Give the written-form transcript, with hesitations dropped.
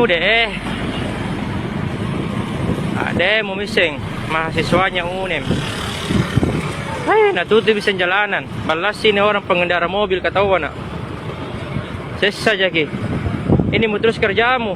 deh. Ada mau miseng mahasiswanya UNEM. Natutup bisa jalanan. Balas ini orang pengendara mobil ketahuan nak. Sesa saja ki. Ini mau terus kerjamu.